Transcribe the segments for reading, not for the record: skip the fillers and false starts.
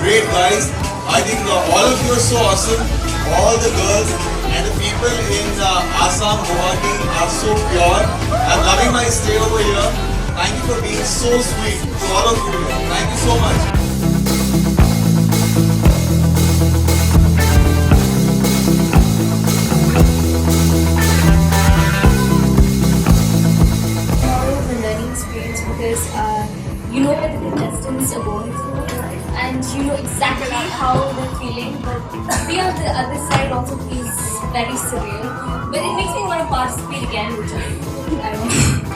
Great guys. I think all of you are so awesome. All the girls and the people in Assam, Guwahati are so pure. I'm loving my stay over here. Thank you for being so sweet to all of you here. Thank you so much. The learning experience because you know what the contestants are going through and you know exactly how they're feeling, but to be on the other side also feels very surreal. But it makes me want to participate again, which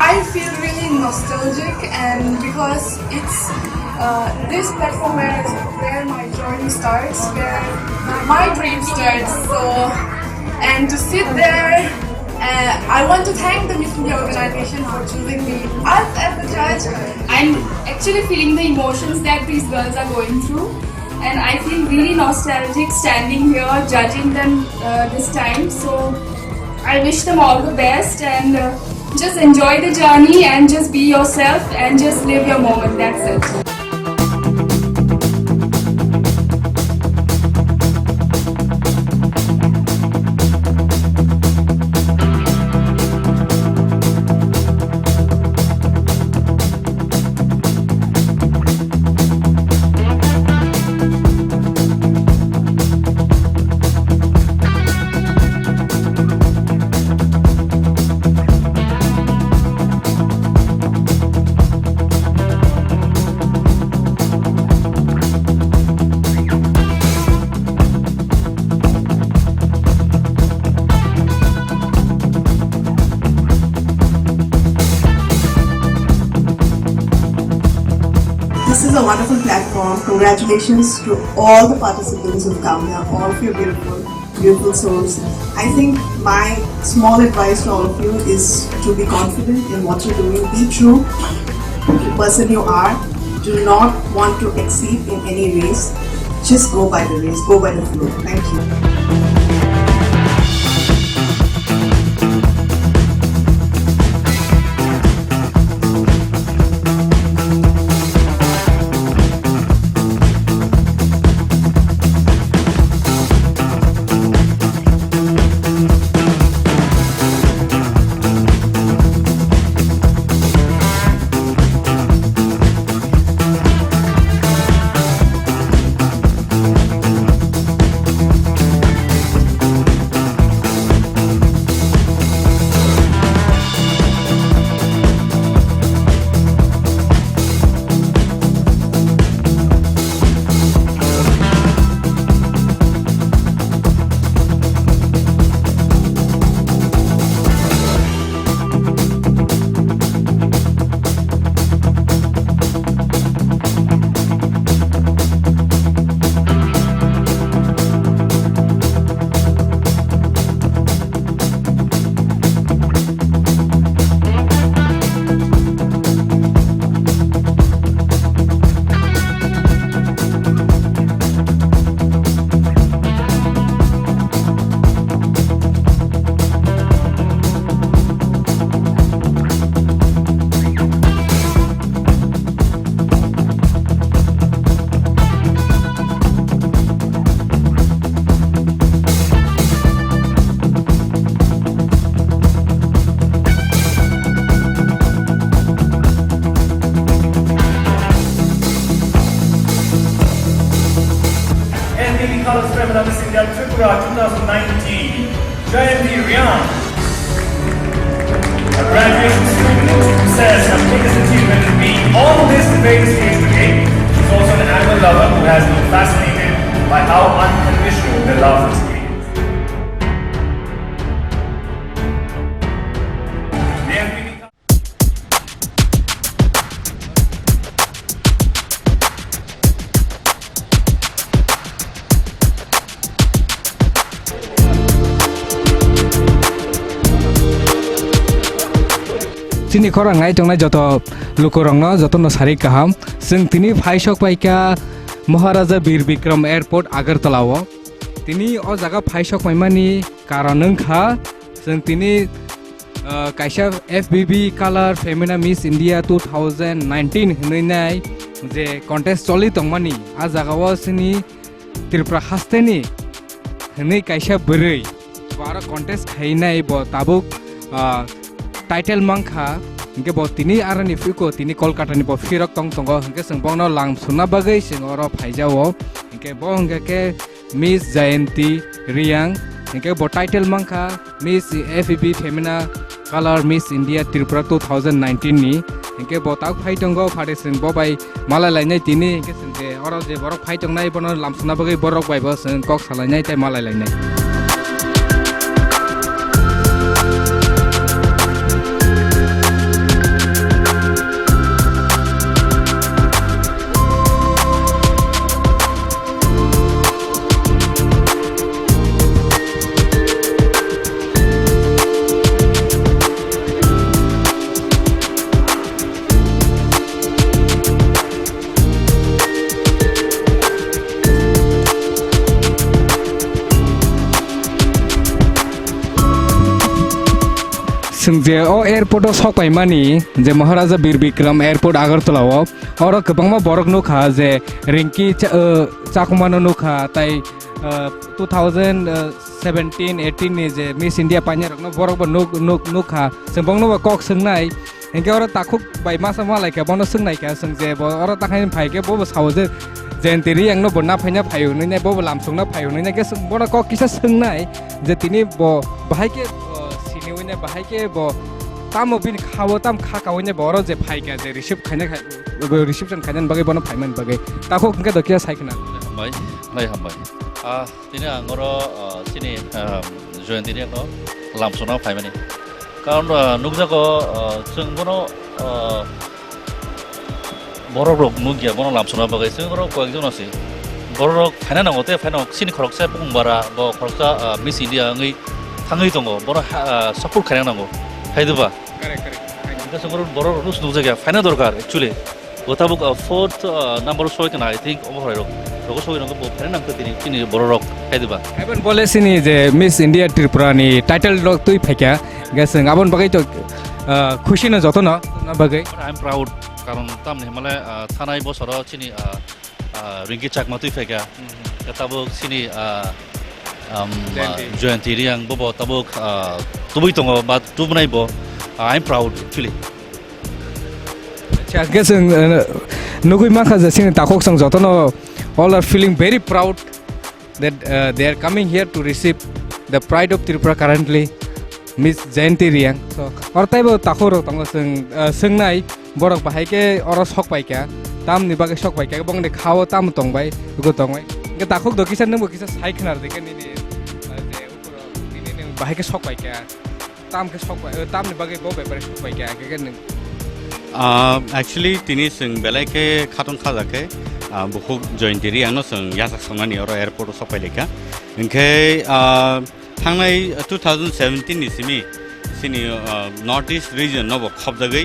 I feel really nostalgic, and because it's this platform where my journey starts, where my dream starts. So, and to sit there. I want to thank the Miss India organization for choosing me as the judge. I'm actually feeling the emotions that these girls are going through, and I feel really nostalgic standing here judging them this time. So I wish them all the best and just enjoy the journey and just be yourself and just live your moment. That's it. This is a wonderful platform. Congratulations to all the participants who've come here, all of you beautiful, beautiful souls. I think my small advice to all of you is to be confident in what you're doing. Be true to the person you are. Do not want to exceed in any race. Just go by the race, go by the flow. Thank you. College Femina Miss India Tripura 2019, Jayanti Ryan. A graduation student who says her biggest achievement is being on this debate stage today. She's also an animal lover who has been fascinated by how unconditional their love is. They have been Chini Khorang ngai tongnai joto lukorongno joto no sari kaham sing tini phaisok paika Maharaja Bir Bikram Airport Agartala o tini o jaga phaisok maimani karon kha sing tini kaisa FBB Color Femina Miss India 2019 hinai je contest choli tongmani a jaga o sini Tripura hasteni hinai kaisa bwrui bara contest khainai bo tabuk title mangkha hingke bo tini arani fiko tini Kolkata ni bo firok tong tongo hingke sing bongno lang suna bagai sing oro phaijao hingke bo hingke ke Miss Jayanti Riang hingke bo title mangkha Miss FEB Femina Color Miss India Tripura 2019 ni hingke bo tak phai tongo phade sing bo bai malai lainai tini hingke sing je oro je borok phai tongnai bono lam suna bagai borok bai bo sing kok salainai tai malai lainai je o airport o sokai mani je Maharaja Bir Bikram Airport Agartala o oro kobangma borok nukha je rinki chakumano nukha tai 2017-18 ni je Miss India panyarok no borok bo nukha sengbongno ba kok sengnai engke oro takhuk bai masa malai ke bono sengnai ka sengje bo oro takhain phaike bo sauje jentiri angno bonna phaina phayu nei bo lamsungna phayu nei ke bono kok kisa sengnai je tini bo bahaike siniwine bahaike bo tamo bin khawo tam khakawine boro je phaika je reception khainan bagai bono phaiman bagai takhuk engke dokia saikna hambai lai hambai tini angoro sini join tini ko lamsuna phaimani karon nukjago जों bono borok nugya bono lamsuna bagai जों bono koekjon ase borok phaina nangote phaina sini khoroksa bungbara bo khoroksa Miss India ngai thangai tongo bono support khaina nango haiduba correct जों borok rus nugjaga phaina dorkar actually gotabuk fourth number show kana I think over rogo show nang bo phaina nang tini tini borok haiduba even bole sini je Miss India Tripura ni title log tui phekya gaseng abon bagai to khushi na joto na bagai I'm proud karon tamne male thanai bosoro chini ringi chakma tui phekya katabuk sini Jayanti Riang bobo tabuk tubui tongo but tubnai bo I'm proud actually cha gaseng nugui makha je sini takhok sang joto no all are feeling very proud that they are coming here to receive the pride of Tripura currently Miss Jayanti Riang so or taibo takhoro tongo sengnai borok bahaike oro sok paika tam ni bagai sok paika bong de khawo tam tongbai go tongbai ge takhok do kisan nang kisa sai khnar de ke ni je uporo ni ne bahaike sok paika tam ke sok pai tam ni bagai bo bai sok paika ke ni actually tini sing belaike khaton khajake bukhuk Jayanti Riang no sing yasak sangani oro airport sok paileka inke थांनाय 2017 नि सिमी सिनी north east region नो खबदगै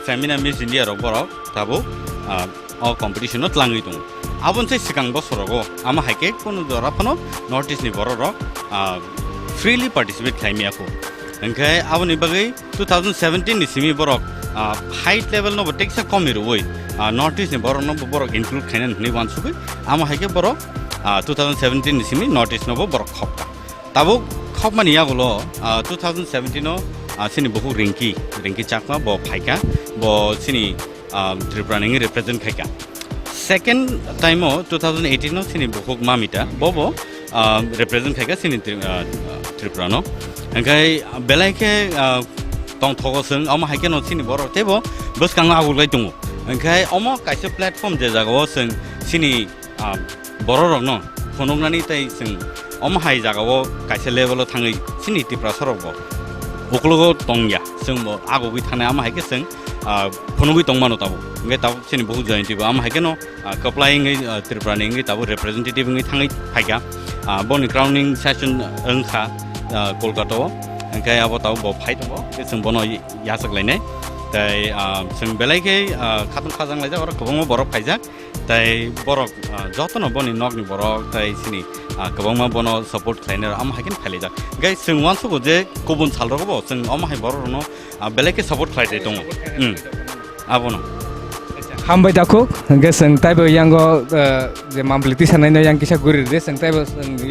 Femina Miss India रो बरो ताबो अ कॉम्पिटिशन नो तलांगै दं आबन से सिगां बसरगो आमा हाइके कोनो दरा फनो नॉर्थ ईस्ट नि बरो रो फ्रीली पार्टिसिपेट खाइमियाखो ओंखाय आबनि बगै 2017 नि सिमी बरो हाइट लेवल नो टेक्सा कमिरो वय नॉर्थ ईस्ट नि बरो नो बरो इंक्लूड खाइना नि वानसुबै आमा हाइके बरो 2017 नि सिमी नॉर्थ ईस्ट नो बरो खबता ताबो खबमानि यागलो 2017 नो सिनी बहु रिंकी चाकमा बो फाइका बो सिनी त्रिपुरा नि रिप्रेजेंट खाइका सेकंड टाइमो 2018 नो सिनी बहु मामिता बोबो रिप्रेजेंट खाइका सिनी त्रिपुरा नो ओंखाय बेलायके तंग थगोसों अमा हाइके नो सिनी बरो तेबो बसकांग आगुलगाय दङ ओंखाय अमा काइसे प्लेटफॉर्म जे जागाव जों सिनी बरो रंग no phonognani tai sing omhai jagao kaise level thangai sini Tripura sorokbo oklogo tongya sing mo agogi thane amhai ke sing phonogui tongmano tabo ngai tabo sini bohu jointi ba amhai ke no applying Tripura ngai tabo representative ngai thangai phaiga boni crowning session angkha Kolkata angkai abo tabo bo phai tabo sing bono yasak lainai tai sing belai ke khatun khajang laija ora kobong borok phaijak tai borok jotono boni nogni borok tai sini kobong ma bono support trainer am hakin phalijak gai sing wan sugo je kobun salro go sing am hai borok no belai ke support khlai dong abono hambai dakho ge sing taibo yango je mampliti sanai no yang kisa gurir de sing taibo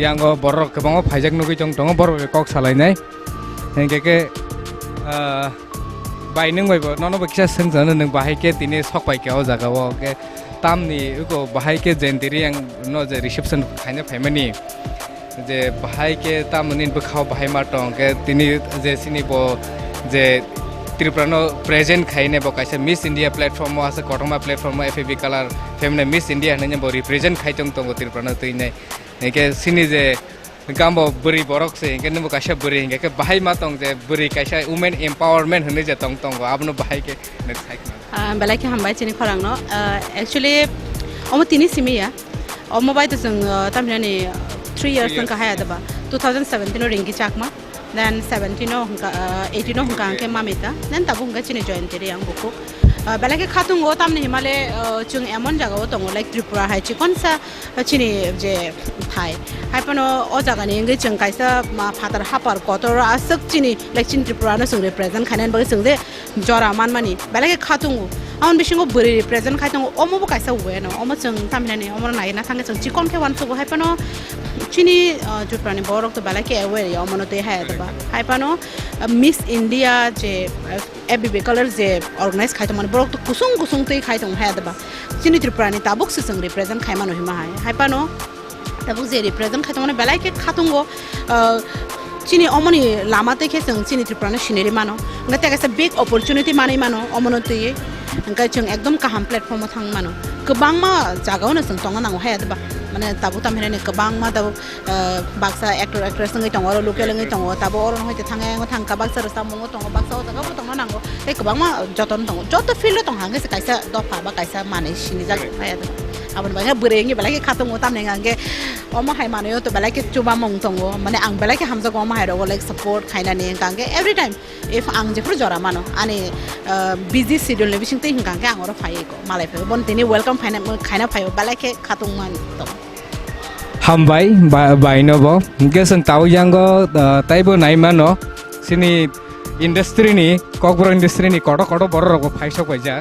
yango borok kobong phaijak nugui jong dong borok kok salai nai henge ke bai nung bai nono bakisa sing jana nung bahai ke tini sok bai ke o jaga o ke tamni uko bahai ke jentiri yang no je reception khaina phaimani je bahai ke tamnin bkhao bahai ma tong ke tini je sini bo je Tripura no present khaine bo kaisa Miss India platform mo ase kotoma platform mo FAB color femne Miss India ne bo represent khaitong tong Tripura no tuinai ke sini je gambo buri borok se ke nemu kaisa buri ke bahai ma tong je buri kaisa women empowerment hne je tong tong abno bahai ke nek saik belai ke hambai Chini Khorang no actually omo tini simi ya omo bai to sung tamjani 3 years nang ka haya daba 2017 no ringi chakma then 17 no 18 no hungka ke mamita then tabu hungka Chini join tiri yang buku belai ke khatung go tamne himale chung emon jaga o tong like Tripura hai chikon sa Chini je thai hai pano o jaga ni ngai chung kaisa ma phatar hapar kotor asak Chini like Chini Tripura no sung represent khanen bagi sung de jora man mani belai ke khatung aun bisingo buri represent khaitong omo bo kaisa we no omo chung tamne ni omo nai na thang chung chikon ke wan su hai pano Chini Tripura ni borok to belai ke aware ya omo no te hai da ba hai pano Miss India je FBB color je organize khaitong man borok to kusung te khaitong hai da ba Chini Tripura ni tabuk su sung represent khaima no hima hai pano tabuk je represent khaitong man belai ke khatung go Chini omoni lama te ke sung Chini Tripura no shineri mano ngate ka big opportunity mani mano omono te ngai chung ekdom kaham platform mo thang mano kebang ma jaga no sung tong nang hai da ba mane tabu tam hene kebang ma tabu baksa actress ngai tong oro local ngai tong tabu oro hoi te thang ngo thang ka baksa rasa mo tong baksa jaga mo tong nang go e kebang ma joton tong jot feel tong hang se kaisa do pa ba kaisa mane shini jak hai da abon ba bure ngi belai ke khatung tam ne ngang ke omo hai mane yo to belai ke chuba mong tong go mane ang belai ke hamza go ma hai ro like support khaina ne ngang ke every time if ang je pro jora mano ane busy schedule ne bising te ngang ke ang oro phai ko malai phe bon tini welcome khaina phai belai ke khatung man to hambai bai no bo ge sing tau yang go taibo nai ma no sini industry ni kokbro industry ni kodo borok ko phaisok bai ja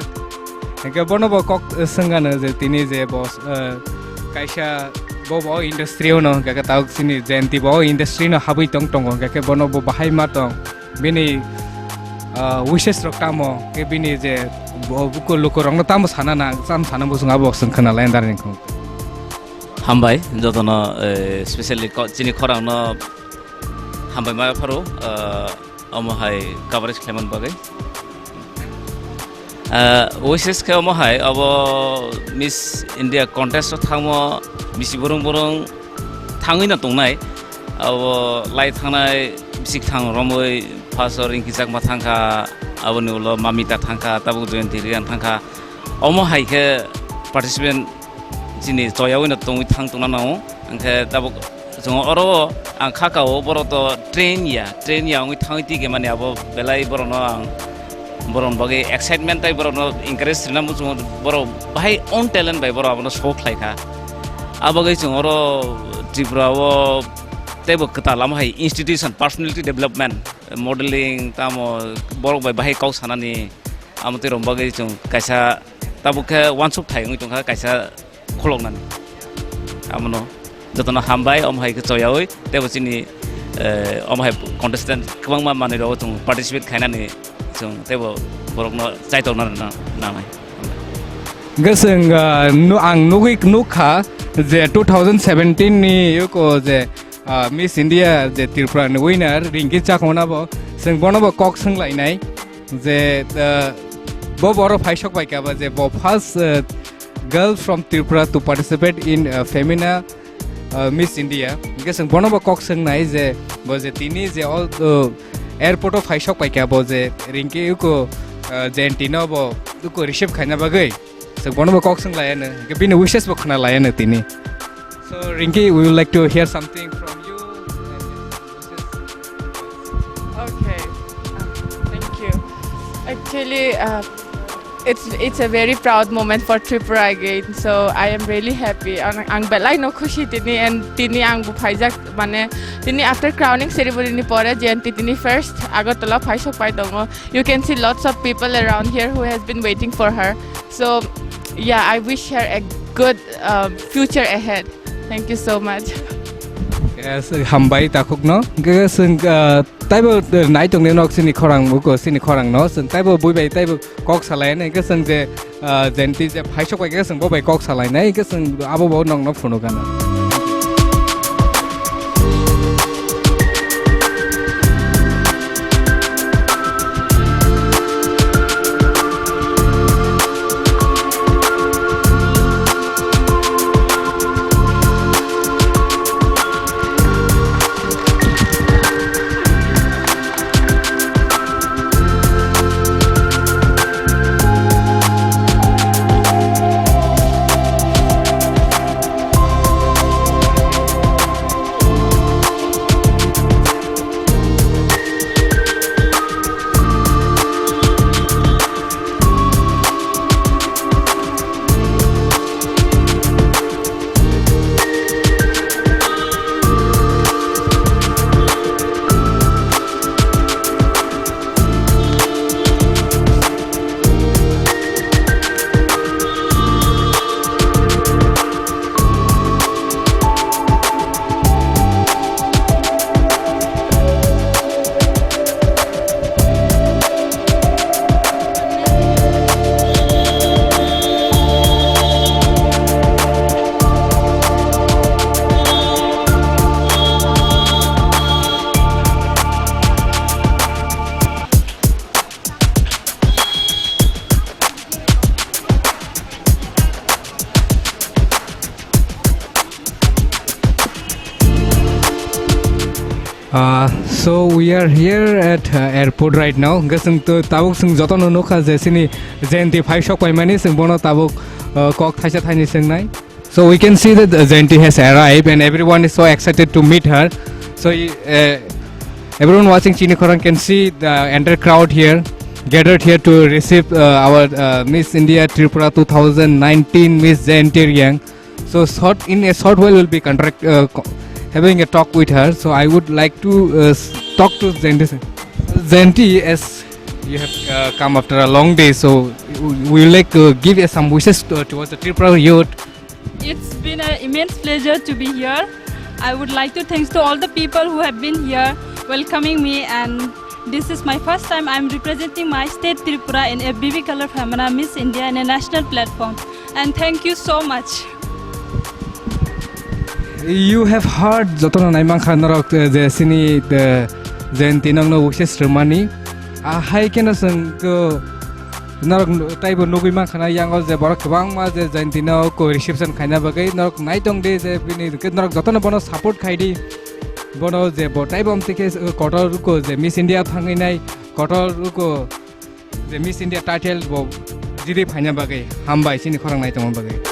ke bono bo kok sangana je tini je bos kaisa bo industry no ke tau sini jenti bo industry no habui tong tong ke bono bo bahai ma tong bini wishes roktamo ke bini je buko lokorong no tamo sana na sam sana bo sunga bo sung khana lain dar ni khong hambai jotono especially Chini Khorang no hambai ma pharo omo hai coverage kleman bagai wishes ke omo hai abo Miss India contest thangmo bisi burung thangui na tongnai abo lai thangnai bisik thang romoi pasor ingkijak ma thangka abo ni ulo mamita thangka tabu jointi rian thangka omo hai ke participant Chini toyawin na tongui thang tona nao angke tabu jong oro ang khakao boro to train ya ngui thang ti ke mane abo belai boro no ang boron bagi excitement tai boro no encourage na mu jong boro bai own talent bai boro abo show khai kha abo gai jong oro Tripura wo tebo kata lama hai institution personality development modeling tamo boro bai kau sanani amte rom bagi jong kaisa tabu ke one shop thai ngui tong kha kaisa kholong nan amono jotona hambai om hai ke choyawoi tebo Chini om hai contestant kwang ma mane ro tung participate khaina ni chung tebo borok no chai tor na nai geseng no ang nukha je 2017 ni yuko je Miss India je Tripura ni winner ringi chakona bo seng bono bo kok seng lai nai je bo boro phaisok bai ka ba je bo first girl from Tripura to participate in femina Miss India. Because one of the cocks and nice was a teeny, the all airport of Haishok Paika was a Rinki Uko, Gentino, Uko Riship Kanabagay. So one of the cocks and lion, you've been a wishes book on a lion at Tini. So Rinki, we would like to hear something from you. Okay, thank you. Actually, it's a very proud moment for Tripura again. So I am really happy. Ang belai no khushi tini and tini ang buphaijak mane tini after crowning ceremony ni pore jenti tini first Agartala phaisok pai dongo. You can see lots of people around here who has been waiting for her. So yeah, I wish her a good future ahead. Thank you so much. Yes, hambai takuk no. Sing taibo nai tong nenok sini khorang buko sini khorang no. Sing taibo bui bai taibo kok salai na. Sing je jenti je phaisok bai sing bo bai kok salai na. Sing abo bo nong no phono kana. So we are here at airport right now. Gasung to tabuk sung joton no kha jesini jenti phaishok paimani sung bono tabuk kok thaisa thani sung nai. So we can see that Jenti has arrived and everyone is so excited to meet her. So everyone watching Chini Khorang can see the entire crowd here gathered here to receive our Miss India Tripura 2019 Miss Jenti Yang. So in a short while we'll be having a talk with her. So I would like to talk to Jenti. Jenti, as you have come after a long day, so we would like to give some wishes towards the Tripura youth. It's been an immense pleasure to be here. I would like to thank to all the people who have been here welcoming me, and this is my first time I'm representing my state Tripura in a BB Color Femina Miss India in a national platform, and thank you so much. You have heard Jotono Naimang Khanarok the Sini the Zentinong wishes Romani. Hai Kenasang go Narok Taibo Nobima Kana Yang was the Borakabang was the Zentino co reception Kanabagay, Norok Nightong days, Narok Jotono Bono support Kaidi Bono, the Botaibom Tikes, Kotor Ruko, the Miss India Panginai, Kotor Ruko, the Miss India title, Jiri Panabagay, Hambai, Chini Khorang Night on Bagay.